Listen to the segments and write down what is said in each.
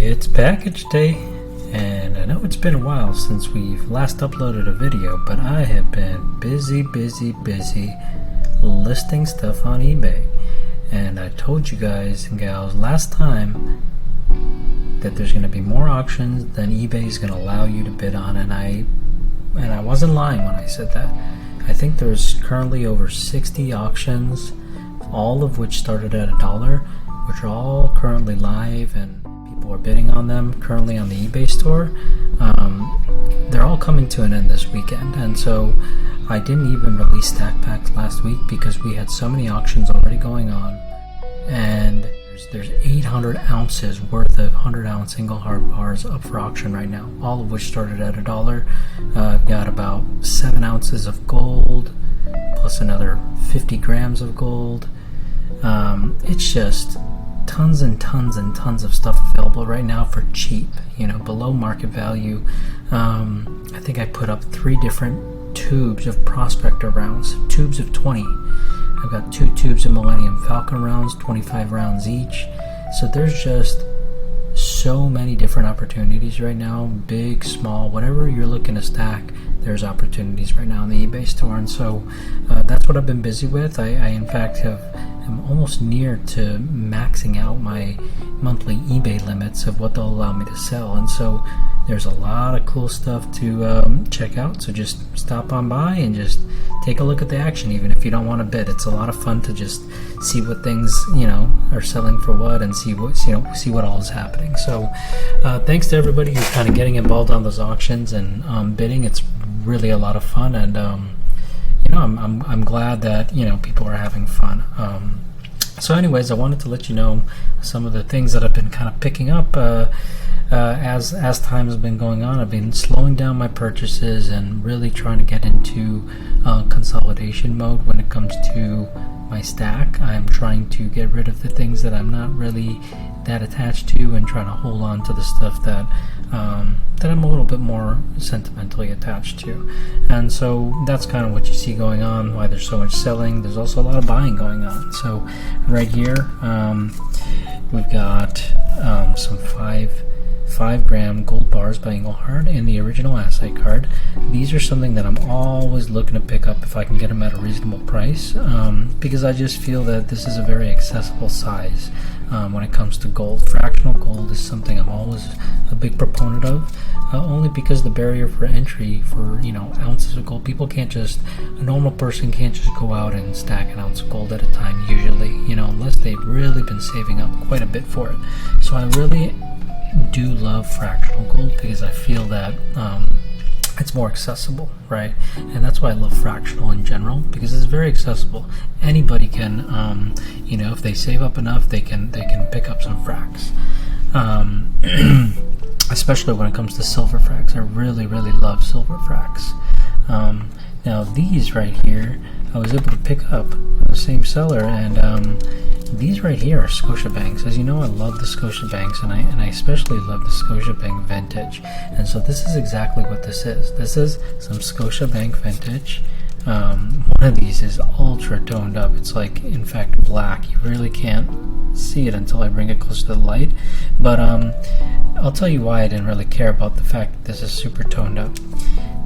It's package day, and I know it's been a while since we've last uploaded a video, but I have been busy listing stuff on eBay. And I told you guys and gals last time that there's going to be more auctions than eBay is going to allow you to bid on, and I wasn't lying when I said that. I think there's currently over 60 auctions, all of which started at $1, which are all currently live and people are bidding on them currently on the eBay store. They're all coming to an end this weekend, and so I didn't even release stack packs last week because we had so many auctions already going on, and there's 800 ounces worth of 100-ounce single hard bars up for auction right now, all of which started at $1. I've got about 7 ounces of gold plus another 50 grams of gold. It's just tons and tons of stuff available right now for cheap, below market value. I think I put up 3 different tubes of prospector rounds, tubes of 20. I've got 2 tubes of Millennium Falcon rounds, 25 rounds each. So there's just so many different opportunities right now, big, small, whatever you're looking to stack, there's opportunities right now in the eBay store. And so that's what I've been busy with. I in fact am almost near to maxing out my monthly eBay limits of what they'll allow me to sell, and so there's a lot of cool stuff to check out. So just stop on by and just take a look at the action, even if you don't want to bid. It's a lot of fun to just see what things are selling for what, and see what all is happening. So thanks to everybody who's kind of getting involved on those auctions and bidding. It's really a lot of fun, and I'm glad that people are having fun. So anyways, I wanted to let you know some of the things that I've been kind of picking up as time has been going on. I've been slowing down my purchases and really trying to get into consolidation mode when it comes to my stack. I'm trying to get rid of the things that I'm not really that attached to, and trying to hold on to the stuff that I'm a little bit more sentimentally attached to. And so that's kind of what you see going on, why there's so much selling. There's also a lot of buying going on. So right here we've got some 5 gram gold bars by Engelhard in the original Asset card. These are something that I'm always looking to pick up if I can get them at a reasonable price, because I just feel that this is a very accessible size when it comes to gold. Fractional gold is something I'm always a big proponent of, only because the barrier for entry for ounces of gold, a normal person can't just go out and stack an ounce of gold at a time usually, unless they've really been saving up quite a bit for it. So I really do love fractional gold because I feel that it's more accessible, right? And that's why I love fractional in general, because it's very accessible. Anybody can, if they save up enough, they can pick up some fracs. Especially when it comes to silver fracs. I really love silver fracs. Now these right here, I was able to pick up from the same seller, and these right here are Scotiabanks. As you know, I love the Scotiabanks, and I especially love the Scotiabank vintage. And so this is exactly what this is. This is some Scotiabank vintage. One of these is ultra toned up. It's like, in fact, black. You really can't see it until I bring it close to the light. But I'll tell you why I didn't really care about the fact that this is super toned up.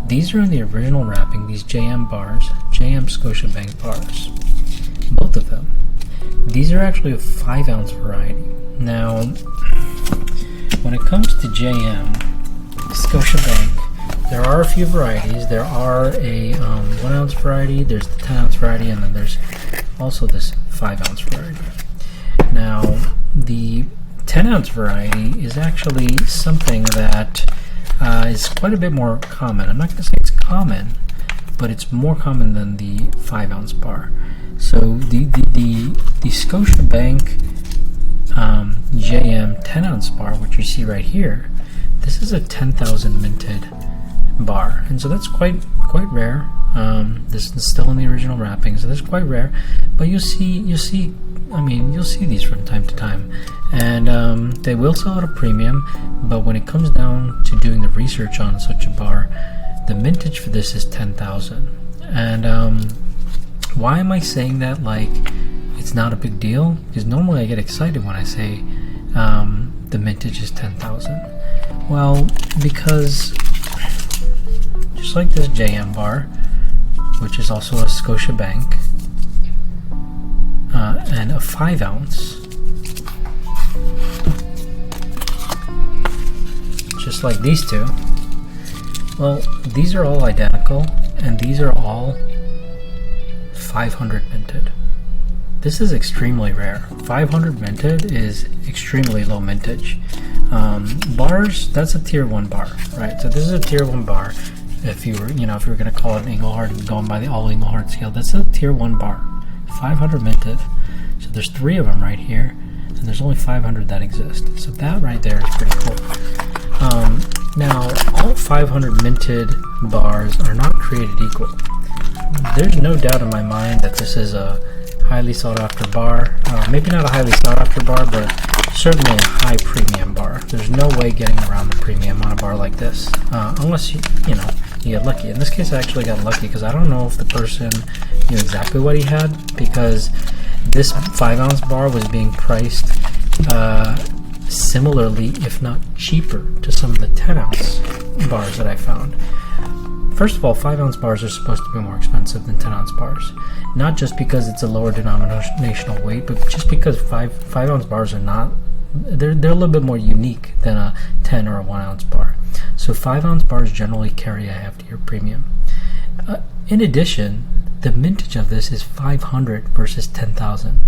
These are in the original wrapping, these JM bars, JM Scotiabank bars. Both of them. These are actually a 5-ounce variety. Now, when it comes to JM Scotiabank, there are a few varieties. There are a 1-ounce variety, there's the 10-ounce variety, and then there's also this 5-ounce variety. Now, the 10-ounce variety is actually something that is quite a bit more common. I'm not going to say it's common, but it's more common than the 5-ounce bar. So the Scotiabank JM 10-ounce bar, which you see right here, this is a 10,000 minted bar, and so that's quite rare. This is still in the original wrapping, so that's quite rare. But you'll see these from time to time, and they will sell at a premium. But when it comes down to doing the research on such a bar, the mintage for this is 10,000. And why am I saying that like it's not a big deal? Because normally I get excited when I say the mintage is 10,000. Well, because just like this JM bar, which is also a Scotiabank, and a 5 ounce, just like these two. Well, these are all identical, and these are all 500 minted. This is extremely rare. 500 minted is extremely low mintage. Bars, that's a tier 1 bar, right? So this is a tier 1 bar. If you were going to call it an Engelhard, going by the all Engelhard scale, that's a tier 1 bar. 500 minted. So there's 3 of them right here, and there's only 500 that exist. So that right there is pretty cool. Now, all 500 minted bars are not created equal. There's no doubt in my mind that this is a highly sought after bar. Maybe not a highly sought after bar, but certainly a high premium bar. There's no way getting around the premium on a bar like this, unless you get lucky. In this case, I actually got lucky because I don't know if the person knew exactly what he had, because this 5 ounce bar was being priced similarly, if not cheaper, to some of the 10 ounce bars that I found. First of all, 5 ounce bars are supposed to be more expensive than 10 ounce bars. Not just because it's a lower denominational weight, but just because 5 ounce bars are not, they're a little bit more unique than a 10 or a 1 ounce bar. So 5 ounce bars generally carry a heftier premium. In addition, the mintage of this is 500 versus 10,000.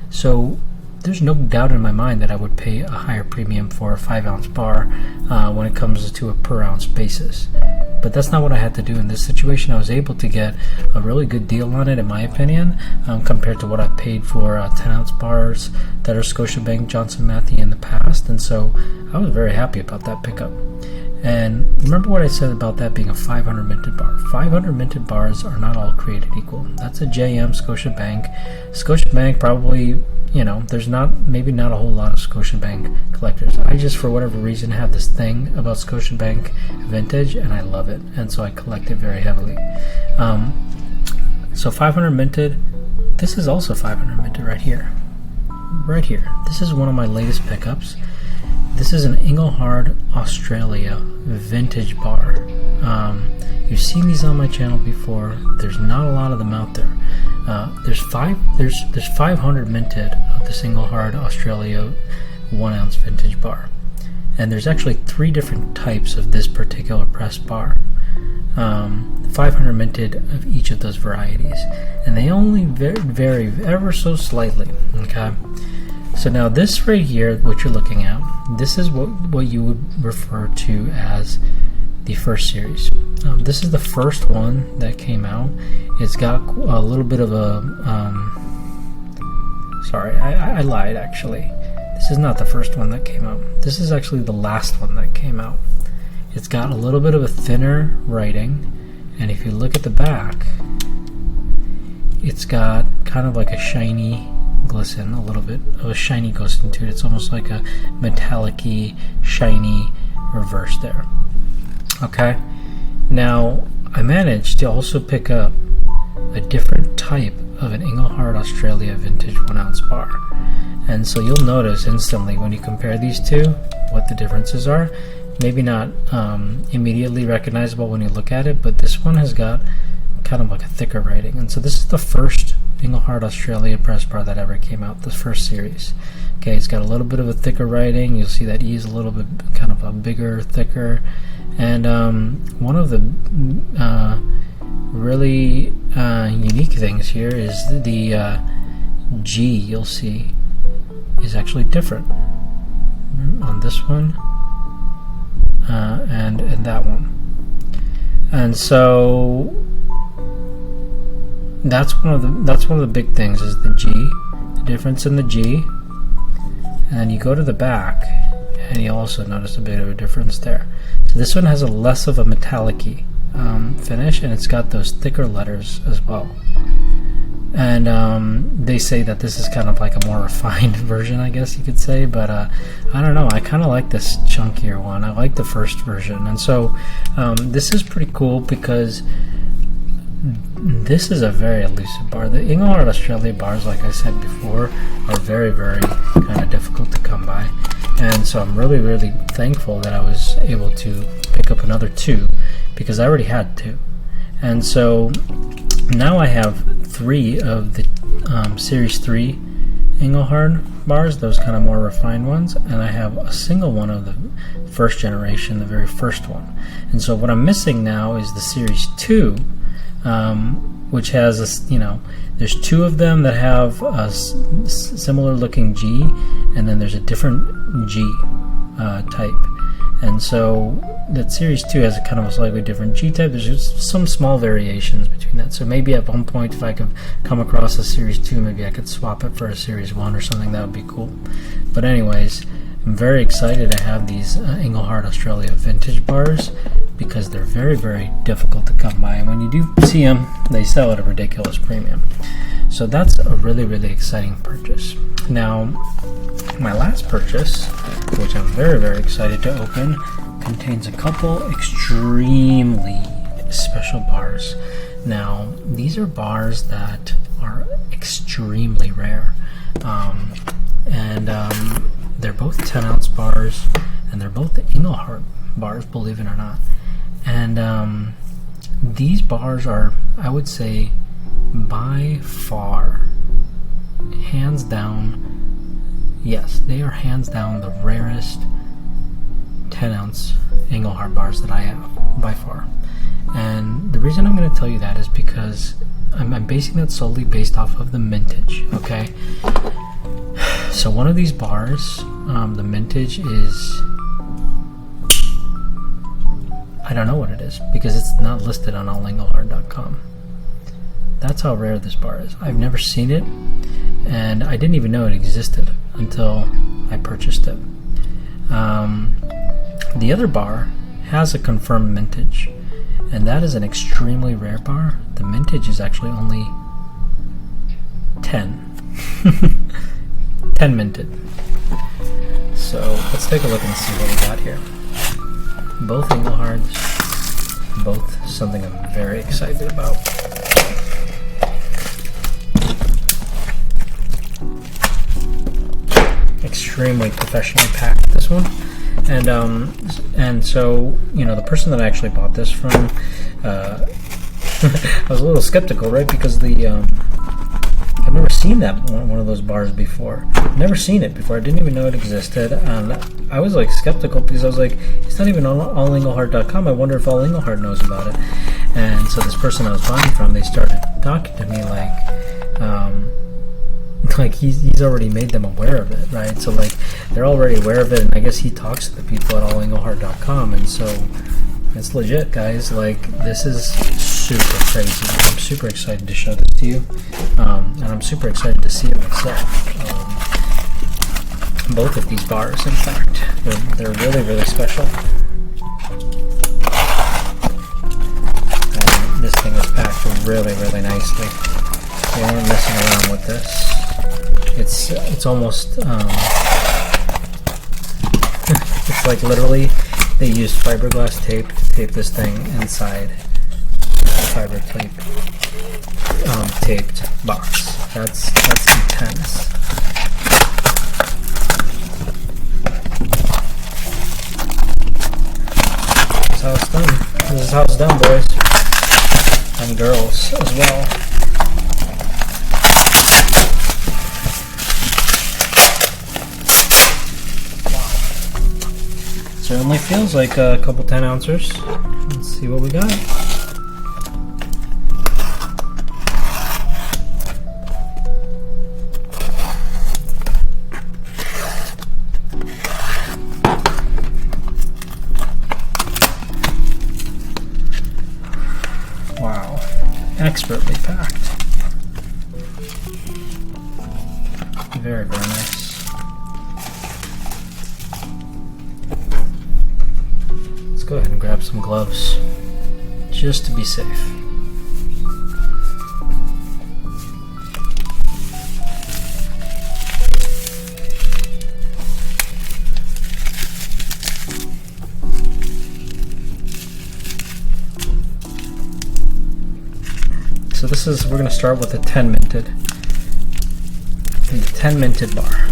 So there's no doubt in my mind that I would pay a higher premium for a 5 ounce bar when it comes to a per ounce basis. But that's not what I had to do in this situation. I was able to get a really good deal on it, in my opinion, compared to what I paid for 10 ounce bars that are Scotiabank Johnson Matthey in the past. And so I was very happy about that pickup. And remember what I said about that being a 500 minted bar. 500 minted bars are not all created equal. That's a JM Scotiabank. Scotiabank probably, there's maybe not a whole lot of Scotiabank collectors. I just, for whatever reason, have this thing about Scotiabank vintage, and I love it. And so I collect it very heavily. So 500 minted. This is also 500 minted right here. Right here. This is one of my latest pickups. This is an Engelhard Australia vintage bar. You've seen these on my channel before. There's not a lot of them out there. There's 500 minted of this Engelhard Australia 1 ounce vintage bar, and there's actually 3 different types of this particular press bar. 500 minted of each of those varieties, and they only vary ever so slightly. Okay. So now this right here, what you're looking at, this is what you would refer to as the first series. This is the first one that came out. It's got a little bit of a, sorry, I lied actually. This is not the first one that came out. This is actually the last one that came out. It's got a little bit of a thinner writing, and if you look at the back, it's got kind of like a shiny glisten, a little bit of a shiny glisten to it. It's almost like a metallic-y, shiny reverse there. Okay, now I managed to also pick up a different type of an Engelhard Australia vintage 1 ounce bar, and so you'll notice instantly when you compare these two what the differences are. Maybe not immediately recognizable when you look at it, but this one has got kind of like a thicker writing, and so this is the first Engelhard Australia press bar that ever came out, the first series. Okay, it's got a little bit of a thicker writing. You'll see that E is a little bit kind of a bigger, thicker, and one of the really unique things here is the G, you'll see, is actually different on this one and that one. And so that's one of the big things, is the G, the difference in the G. And then you go to the back, and you'll also notice a bit of a difference there. So this one has a less of a metallic-y finish, and it's got those thicker letters as well. And they say that this is kind of like a more refined version, I guess you could say, but I don't know, I kind of like this chunkier one. I like the first version. And so this is pretty cool because this is a very elusive bar. The Engelhard Australia bars, like I said before, are very, very kind of difficult to come by. And so I'm really, really thankful that I was able to pick up another 2, because I already had 2. And so now I have 3 of the Series 3 Engelhard bars, those kind of more refined ones, and I have a single one of the first generation, the very first one. And so what I'm missing now is the Series 2, which has a, there's 2 of them that have a similar looking G, and then there's a different G type. And so that Series 2 has a kind of a slightly different G type. There's just some small variations between that. So maybe at one point, if I could come across a Series 2, maybe I could swap it for a Series 1 or something. That would be cool. But anyways, I'm very excited to have these Engelhard Australia vintage bars, because they're very, very difficult to come by. And when you do see them, they sell at a ridiculous premium. So that's a really, really exciting purchase. Now, my last purchase, which I'm very, very excited to open, contains a couple extremely special bars. Now, these are bars that are extremely rare. They're both 10-ounce bars, and they're both the Engelhard bars, believe it or not. And these bars are, I would say, by far, hands down, yes, they are hands down the rarest 10-ounce Engelhard bars that I have, by far. And the reason I'm going to tell you that is because I'm basing that solely based off of the mintage, okay? So one of these bars, the mintage is, I don't know what it is, because it's not listed on allengelhard.com. That's how rare this bar is. I've never seen it, and I didn't even know it existed until I purchased it. The other bar has a confirmed mintage, and that is an extremely rare bar. The mintage is actually only 10. 10 minted. So let's take a look and see what we got here. Both Engelhards, both something I'm very excited about. Extremely professionally packed, this one. And so, the person that I actually bought this from, I was a little skeptical, right? Because I've never seen that one of those bars before. Never seen it before. I didn't even know it existed. And I was like skeptical because I was like, it's not even on allengelhard.com. I wonder if All Engelhard knows about it. And so this person I was buying from, they started talking to me like he's already made them aware of it, right? So like they're already aware of it, and I guess he talks to the people at allengelhard.com, and so it's legit, guys. Like, this is super crazy. I'm super excited to show this to you, and I'm super excited to see it myself. Both of these bars, in fact, they're really, really special. This thing is packed really, really nicely. They weren't messing around with this. It's almost it's like literally they used fiberglass tape to tape this thing inside a fiber tape taped box. That's intense. This is how it's done. This is how it's done, boys and girls as well. Certainly feels like a couple 10-ouncers. Let's see what we got. Wow, expertly packed. Very, very nice. go ahead and grab some gloves just to be safe. So this is, we're going to start with a 10 minted. The 10 minted bar.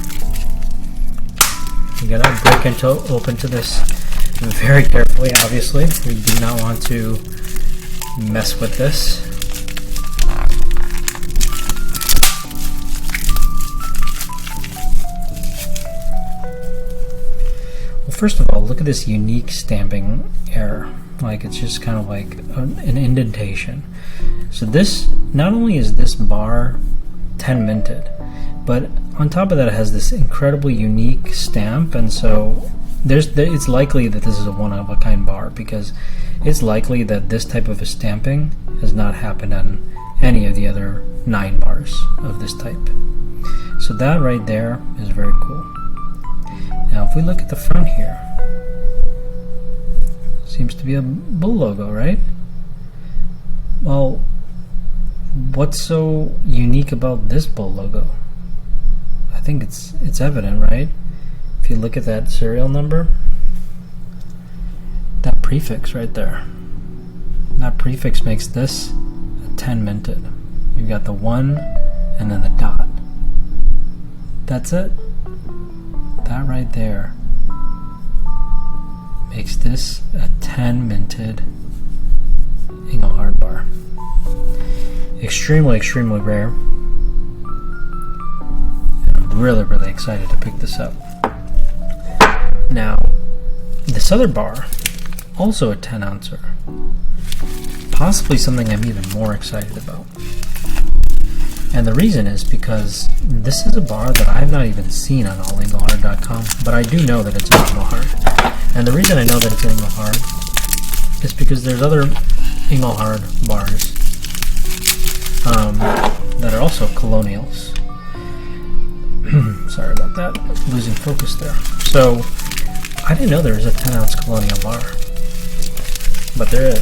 You gotta break open to this very carefully, obviously. We do not want to mess with this. Well, first of all, look at this unique stamping error. Like, it's just kind of like an indentation. So this, not only is this bar 10 minted, but on top of that it has this incredibly unique stamp, and so it's likely that this is a one-of-a-kind bar, because it's likely that this type of a stamping has not happened on any of the other 9 bars of this type. So that right there is very cool. Now if we look at the front here, seems to be a bull logo, right? Well, what's so unique about this bull logo? I think it's evident, right? If you look at that serial number, that prefix right there, that prefix makes this a 10 minted. You've got the 1 and then the dot. That's it. That right there makes this a 10 minted Engelhard bar. Extremely, extremely rare. Really excited to pick this up. Now, this other bar, also a 10 ouncer, possibly something I'm even more excited about. And the reason is because this is a bar that I've not even seen on allengelhard.com, but I do know that it's an Engelhard. And the reason I know that it's an Engelhard is because there's other Engelhard bars that are also colonials. Sorry about that, losing focus there. So, I didn't know there was a 10 ounce colonial bar, but there is.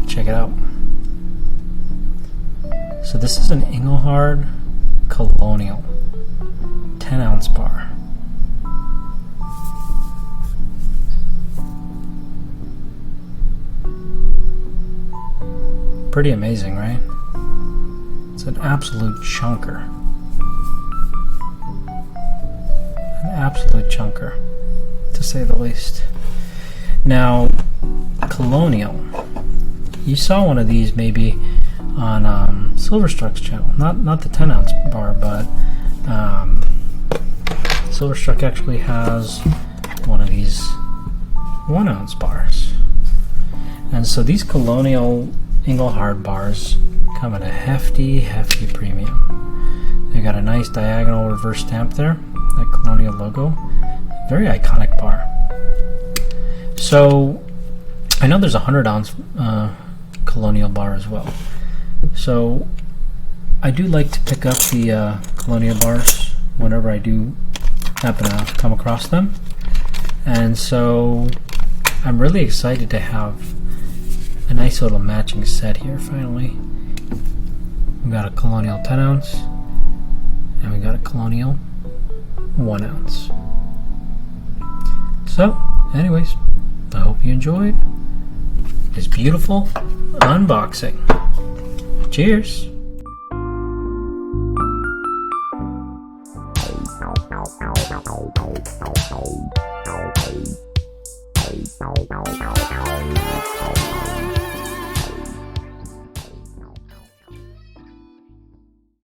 Check it out. So this is an Engelhard colonial 10 ounce bar. Pretty amazing, right? It's an absolute chunker. An absolute chunker, to say the least. Now, colonial. You saw one of these maybe on Silverstruck's channel. Not the 10 ounce bar, but Silverstruck actually has one of these 1 ounce bars. And so these colonial Engelhard bars come at a hefty premium. They got a nice diagonal reverse stamp there, that colonial logo. Very iconic bar. So I know there's a 100 ounce colonial bar as well. So I do like to pick up the colonial bars whenever I do happen to come across them. And so I'm really excited to have a nice little matching set here finally. We got a colonial 10 ounce and we got a colonial 1 ounce. So anyways, I hope you enjoyed this beautiful unboxing. Cheers!